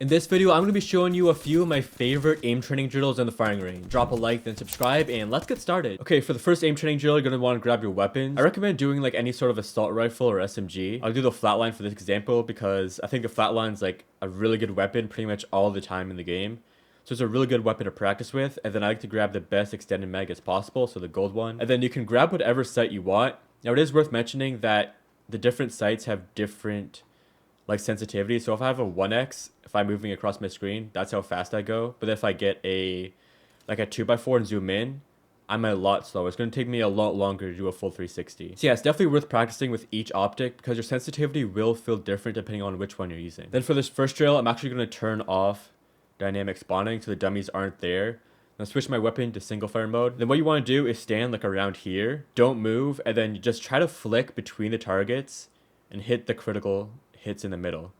In this video, I'm going to be showing you a few of my favorite aim training drills in the firing range. Drop a like, then subscribe, and let's get started. Okay, for the first aim training drill, you're going to want to grab your weapons. I recommend doing like any sort of assault rifle or SMG. I'll do the flatline for this example because I think the flatline's like a really good weapon pretty much all the time in the game. So it's a really good weapon to practice with. And then I like to grab the best extended mag as possible, so the gold one. And then you can grab whatever sight you want. Now it is worth mentioning that the different sights have different like sensitivity. So if I have a 1x, if I'm moving across my screen, that's how fast I go. But if I get a 2x4 and zoom in, I'm a lot slower. It's going to take me a lot longer to do a full 360. So yeah, it's definitely worth practicing with each optic because your sensitivity will feel different depending on which one you're using. Then for this first drill, I'm actually going to turn off dynamic spawning so the dummies aren't there. Now switch my weapon to single fire mode. Then what you want to do is stand like around here. Don't move, and then you just try to flick between the targets and hit the critical hits in the middle.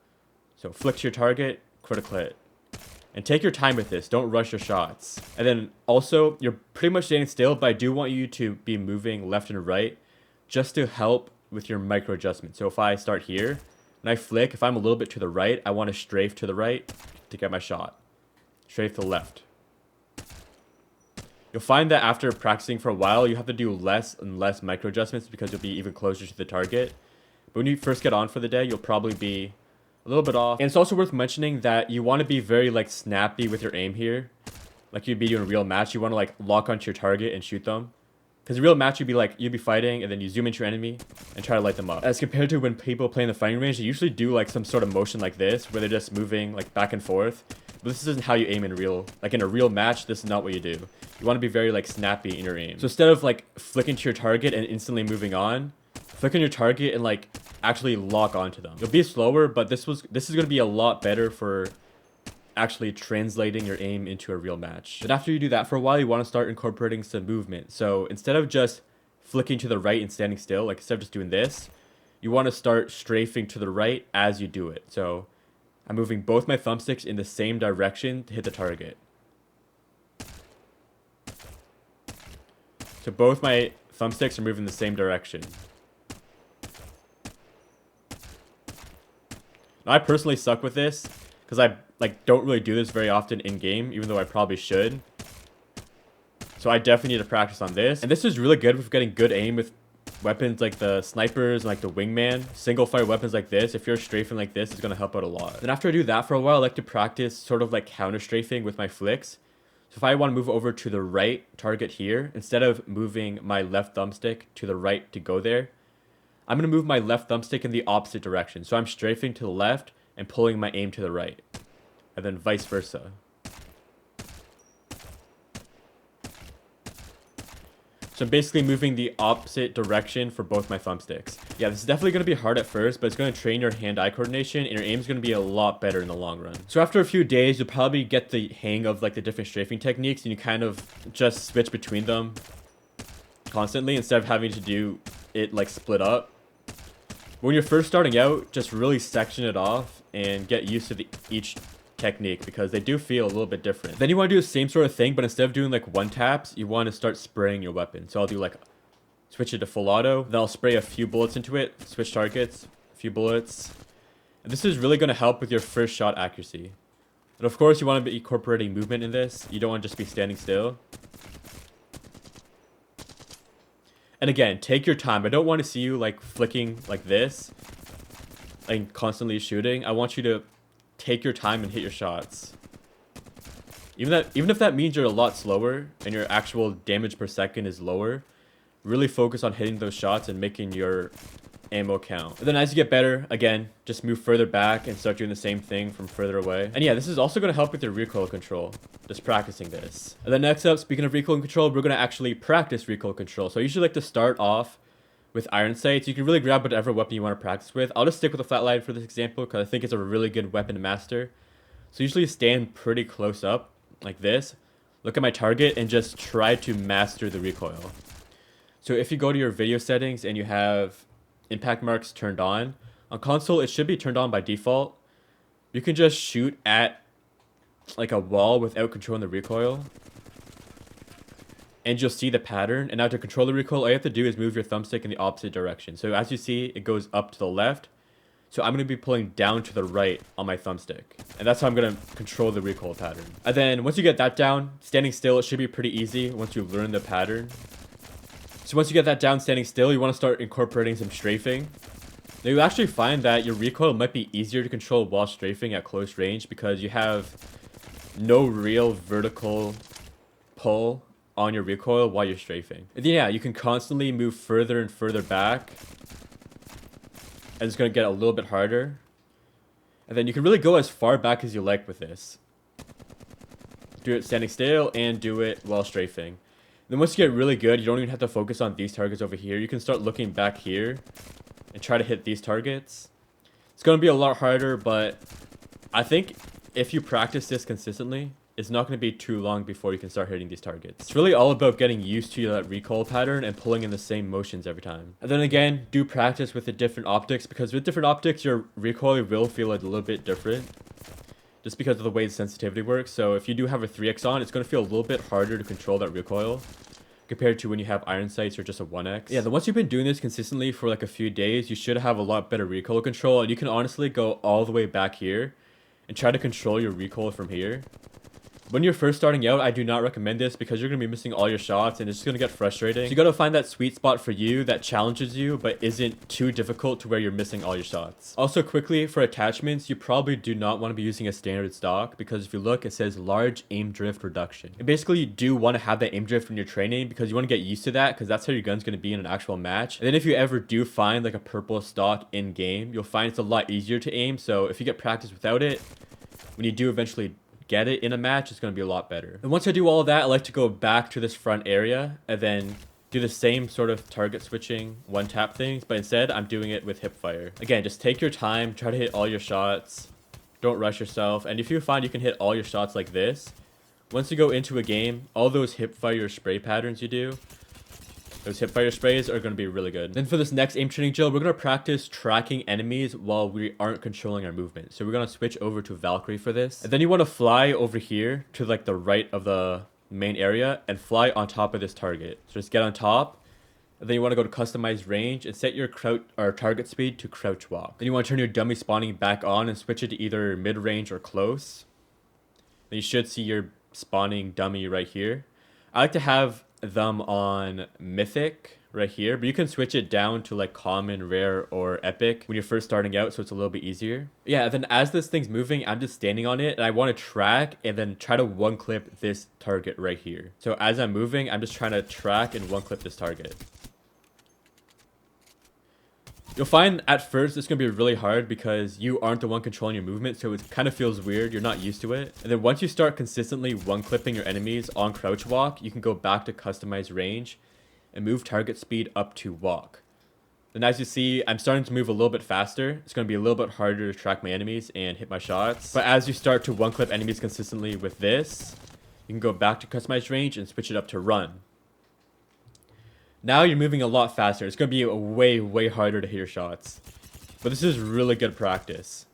So flick to your target, critical hit. And take your time with this, don't rush your shots. And then also, you're pretty much standing still, but I do want you to be moving left and right just to help with your micro adjustment. So if I start here and I flick, if I'm a little bit to the right, I want to strafe to the right to get my shot. Strafe to the left. You'll find that after practicing for a while, you have to do less and less micro adjustments because you'll be even closer to the target. But when you first get on for the day, you'll probably be a little bit off. And it's also worth mentioning that you want to be very like snappy with your aim here. Like you'd be doing a real match. You want to like lock onto your target and shoot them. Because a real match, you'd be fighting and then you zoom into your enemy and try to light them up. As compared to when people play in the fighting range, they usually do like some sort of motion like this where they're just moving like back and forth. But this isn't how you aim in in a real match. This is not what you do. You want to be very like snappy in your aim. So instead of like flicking to your target and instantly moving on, flick on your target and like actually lock onto them. You'll be slower, but this is going to be a lot better for actually translating your aim into a real match. But after you do that for a while, you want to start incorporating some movement. So instead of just flicking to the right and standing still, like instead of just doing this, you want to start strafing to the right as you do it. So I'm moving both my thumbsticks in the same direction to hit the target. So both my thumbsticks are moving in the same direction. Now, I personally suck with this because I don't really do this very often in game, even though I probably should. So I definitely need to practice on this. And this is really good with getting good aim with weapons like the snipers and like the wingman. Single fire weapons like this, if you're strafing like this, it's going to help out a lot. Then after I do that for a while, I like to practice sort of like counter strafing with my flicks. So if I want to move over to the right target here, instead of moving my left thumbstick to the right to go there, I'm going to move my left thumbstick in the opposite direction. So I'm strafing to the left and pulling my aim to the right. And then vice versa. So I'm basically moving the opposite direction for both my thumbsticks. Yeah, this is definitely going to be hard at first, but it's going to train your hand-eye coordination and your aim is going to be a lot better in the long run. So after a few days, you'll probably get the hang of like the different strafing techniques and you kind of just switch between them constantly instead of having to do it like split up. When you're first starting out, just really section it off and get used to each technique because they do feel a little bit different. Then you want to do the same sort of thing, but instead of doing like one taps, you want to start spraying your weapon. So I'll do like switch it to full auto, then I'll spray a few bullets into it, switch targets, a few bullets. And this is really going to help with your first shot accuracy. And of course, you want to be incorporating movement in this. You don't want to just be standing still. And again, take your time. I don't want to see you like flicking like this and constantly shooting. I want you to take your time and hit your shots. Even if that means you're a lot slower and your actual damage per second is lower, really focus on hitting those shots and making your ammo count. And then as you get better, again, just move further back and start doing the same thing from further away. And yeah, this is also going to help with your recoil control, just practicing this. And then next up, speaking of recoil control, we're going to actually practice recoil control. So I usually like to start off with iron sights. You can really grab whatever weapon you want to practice with. I'll just stick with the flatline for this example because I think it's a really good weapon to master. So usually stand pretty close up like this, look at my target and just try to master the recoil. So if you go to your video settings and you have impact marks turned on console, it should be turned on by default. You can just shoot at like a wall without controlling the recoil and you'll see the pattern. And now to control the recoil, all you have to do is move your thumbstick in the opposite direction. So as you see, it goes up to the left. So I'm going to be pulling down to the right on my thumbstick. And that's how I'm going to control the recoil pattern. And then once you get that down, standing still, it should be pretty easy once you learn the pattern. So once you get that down standing still, you want to start incorporating some strafing. Now you'll actually find that your recoil might be easier to control while strafing at close range because you have no real vertical pull on your recoil while you're strafing. And then, yeah, you can constantly move further and further back. And it's going to get a little bit harder. And then you can really go as far back as you like with this. Do it standing still and do it while strafing. Then once you get really good, you don't even have to focus on these targets over here. You can start looking back here and try to hit these targets. It's going to be a lot harder, but I think if you practice this consistently, it's not going to be too long before you can start hitting these targets. It's really all about getting used to that recoil pattern and pulling in the same motions every time. And then again, do practice with the different optics, because with different optics, your recoil will feel a little bit different just because of the way the sensitivity works. So if you do have a 3x on, it's going to feel a little bit harder to control that recoil compared to when you have iron sights or just a 1x. Yeah, then once you've been doing this consistently for like a few days, you should have a lot better recoil control, and you can honestly go all the way back here and try to control your recoil from here. When you're first starting out, I do not recommend this because you're going to be missing all your shots and it's just going to get frustrating. So you got to find that sweet spot for you that challenges you but isn't too difficult to where you're missing all your shots. Also quickly, for attachments, you probably do not want to be using a standard stock because if you look, it says large aim drift reduction. And basically you do want to have that aim drift when you're training because you want to get used to that because that's how your gun's going to be in an actual match. And then if you ever do find like a purple stock in game, you'll find it's a lot easier to aim. So if you get practice without it, when you do eventually get it in a match, it's going to be a lot better. And once I do all of that, I like to go back to this front area and then do the same sort of target switching one tap things, but instead I'm doing it with Hipfire. Again, just take your time, try to hit all your shots, don't rush yourself, and if you find you can hit all your shots like this, once you go into a game, all those Hipfire spray patterns you do, those Hipfire sprays are going to be really good. Then for this next aim training drill, we're going to practice tracking enemies while we aren't controlling our movement. So we're going to switch over to Valkyrie for this. And then you want to fly over here to like the right of the main area and fly on top of this target. So just get on top. And then you want to go to customize range and set your crouch or target speed to crouch walk. Then you want to turn your dummy spawning back on and switch it to either mid range or close. Then you should see your spawning dummy right here. I like to have them on mythic right here, but you can switch it down to like common, rare, or epic when you're first starting out, so it's a little bit easier. Yeah, then as this thing's moving, I'm just standing on it and I want to track and then try to one clip this target right here. So as I'm moving, I'm just trying to track and one clip this target. You'll find at first it's going to be really hard because you aren't the one controlling your movement, so it kind of feels weird. You're not used to it. And then once you start consistently one-clipping your enemies on crouch walk, you can go back to customize range and move target speed up to walk. Then as you see, I'm starting to move a little bit faster. It's going to be a little bit harder to track my enemies and hit my shots. But as you start to one-clip enemies consistently with this, you can go back to customize range and switch it up to run. Now you're moving a lot faster. It's going to be way harder to hit your shots. But this is really good practice.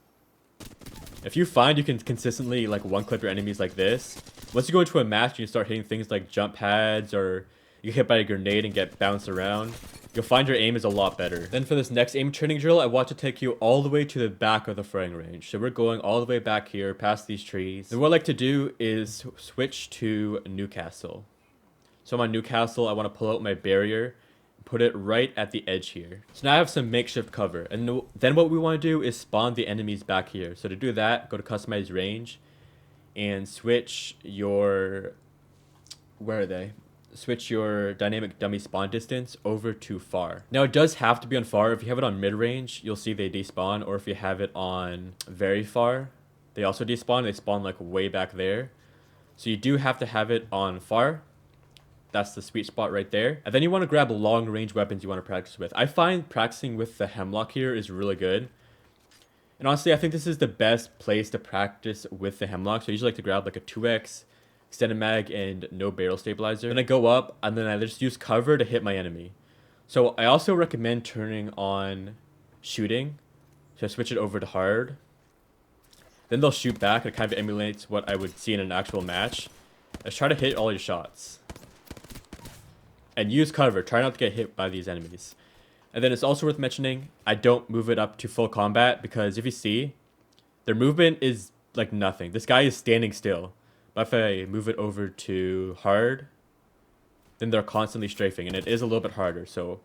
If you find you can consistently like one clip your enemies like this, once you go into a match and you start hitting things like jump pads or you get hit by a grenade and get bounced around, you'll find your aim is a lot better. Then for this next aim training drill, I want to take you all the way to the back of the firing range. So we're going all the way back here past these trees. And what I like to do is switch to Newcastle. So I'm on Newcastle, I want to pull out my barrier, put it right at the edge here. So now I have some makeshift cover. And then what we want to do is spawn the enemies back here. So to do that, go to customize range and switch your, where are they? Switch your dynamic dummy spawn distance over to far. Now it does have to be on far. If you have it on mid range, you'll see they despawn, or if you have it on very far, they also despawn. They spawn like way back there. So you do have to have it on far. That's the sweet spot right there. And then you want to grab long range weapons you want to practice with. I find practicing with the Hemlock here is really good. And honestly, I think this is the best place to practice with the Hemlock. So I usually like to grab like a 2x, extended mag, and no barrel stabilizer. Then I go up and then I just use cover to hit my enemy. So I also recommend turning on shooting. So I switch it over to hard. Then they'll shoot back. It kind of emulates what I would see in an actual match. Let's try to hit all your shots. And use cover. Try not to get hit by these enemies. And then it's also worth mentioning, I don't move it up to full combat because if you see, their movement is like nothing. This guy is standing still. But if I move it over to hard, then they're constantly strafing, and it is a little bit harder. So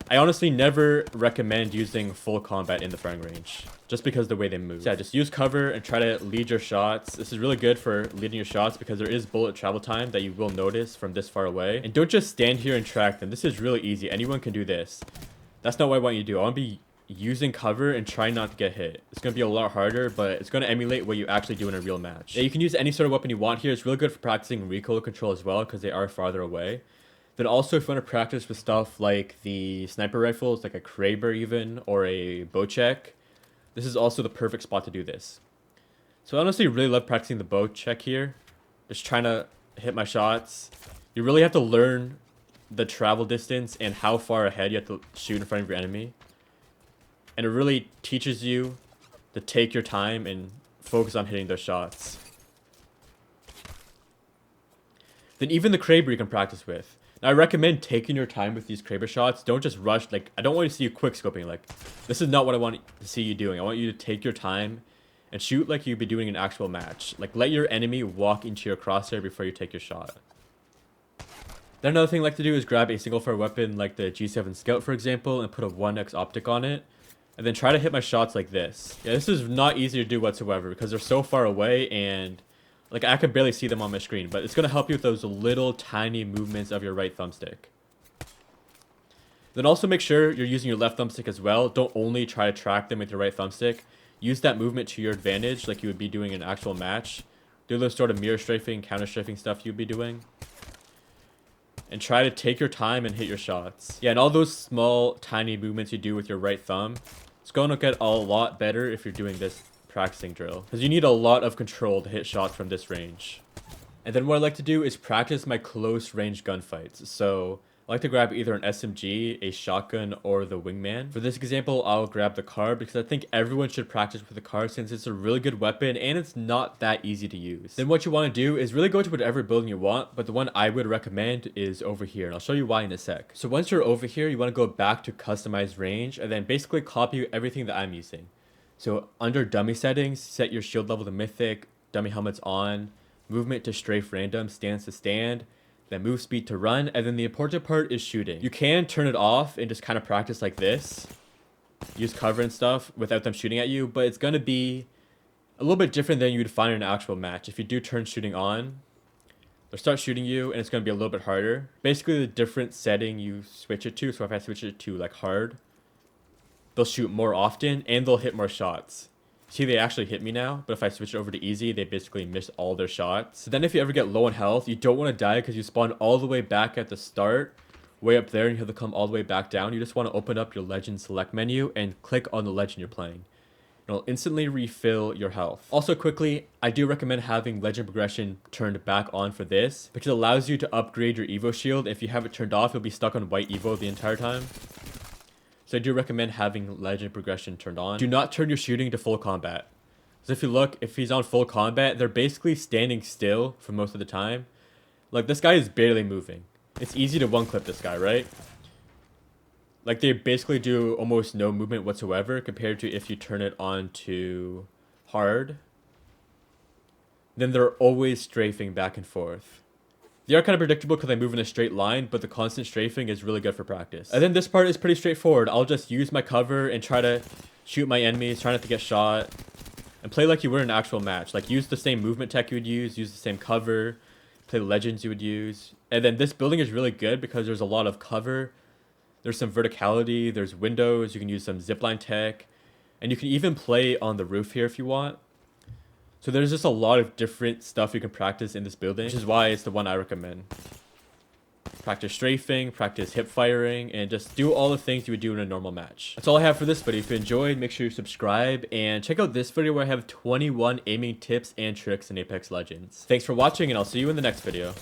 I honestly never recommend using full combat in the firing range, just because of the way they move. So yeah, just use cover and try to lead your shots. This is really good for leading your shots because there is bullet travel time that you will notice from this far away. And don't just stand here and track them. This is really easy. Anyone can do this. That's not what I want you to do. I want to be using cover and try not to get hit. It's going to be a lot harder, but it's going to emulate what you actually do in a real match. Yeah, you can use any sort of weapon you want here. It's really good for practicing recoil control as well because they are farther away. Then also, if you want to practice with stuff like the sniper rifles, like a Kraber even, or a Bocek, this is also the perfect spot to do this. So I honestly really love practicing the Bocek here. Just trying to hit my shots. You really have to learn the travel distance and how far ahead you have to shoot in front of your enemy. And it really teaches you to take your time and focus on hitting those shots. Then even the Kraber you can practice with. Now, I recommend taking your time with these Kraber shots. Don't just rush. Like, I don't want to see you quick scoping. Like, this is not what I want to see you doing. I want you to take your time and shoot like you'd be doing an actual match. Like, let your enemy walk into your crosshair before you take your shot. Then another thing I like to do is grab a single fire weapon like the G7 Scout, for example, and put a 1x optic on it. And then try to hit my shots like this. Yeah, this is not easy to do whatsoever because they're so far away and like I can barely see them on my screen, but it's going to help you with those little tiny movements of your right thumbstick. Then also make sure you're using your left thumbstick as well. Don't only try to track them with your right thumbstick. Use that movement to your advantage like you would be doing in an actual match. Do those sort of mirror strafing, counter strafing stuff you'd be doing. And try to take your time and hit your shots. Yeah, and all those small, tiny movements you do with your right thumb, it's going to get a lot better if you're doing this practicing drill. Because you need a lot of control to hit shots from this range. And then what I like to do is practice my close range gunfights. So I like to grab either an SMG, a shotgun, or the wingman. For this example, I'll grab the car because I think everyone should practice with the car since it's a really good weapon and it's not that easy to use. Then what you want to do is really go to whatever building you want, but the one I would recommend is over here, and I'll show you why in a sec. So once you're over here, you want to go back to customize range and then basically copy everything that I'm using. So under dummy settings, set your shield level to mythic, dummy helmets on, movement to strafe random, stance to stand, then move speed to run, and then the important part is shooting. You can turn it off and just kind of practice like this. Use cover and stuff without them shooting at you, but it's going to be a little bit different than you'd find in an actual match. If you do turn shooting on, they'll start shooting you and it's going to be a little bit harder. Basically, the different setting you switch it to, so if I switch it to like hard, they'll shoot more often and they'll hit more shots. See, they actually hit me now, but if I switch it over to easy, they basically miss all their shots. So then if you ever get low on health, you don't want to die because you spawn all the way back at the start, way up there, and you have to come all the way back down. You just want to open up your legend select menu and click on the legend you're playing. It'll instantly refill your health. Also quickly, I do recommend having legend progression turned back on for this because it allows you to upgrade your Evo shield. If you have it turned off, you'll be stuck on white Evo the entire time. So I do recommend having legend progression turned on. Do not turn your shooting to full combat. So if you look, if he's on full combat, they're basically standing still for most of the time. Like this guy is barely moving. It's easy to one clip this guy, right? Like they basically do almost no movement whatsoever compared to if you turn it on to hard. Then they're always strafing back and forth. They are kind of predictable because they move in a straight line, but the constant strafing is really good for practice. And then this part is pretty straightforward. I'll just use my cover and try to shoot my enemies, try not to get shot, and play like you were in an actual match. Like use the same movement tech you would use the same cover, play the legends you would use. And then this building is really good because there's a lot of cover. There's some verticality, there's windows, you can use some zipline tech, and you can even play on the roof here if you want. So there's just a lot of different stuff you can practice in this building, which is why it's the one I recommend. Practice strafing, practice hip firing, and just do all the things you would do in a normal match. That's all I have for this video. If you enjoyed, make sure you subscribe and check out this video where I have 21 aiming tips and tricks in Apex Legends. Thanks for watching and I'll see you in the next video.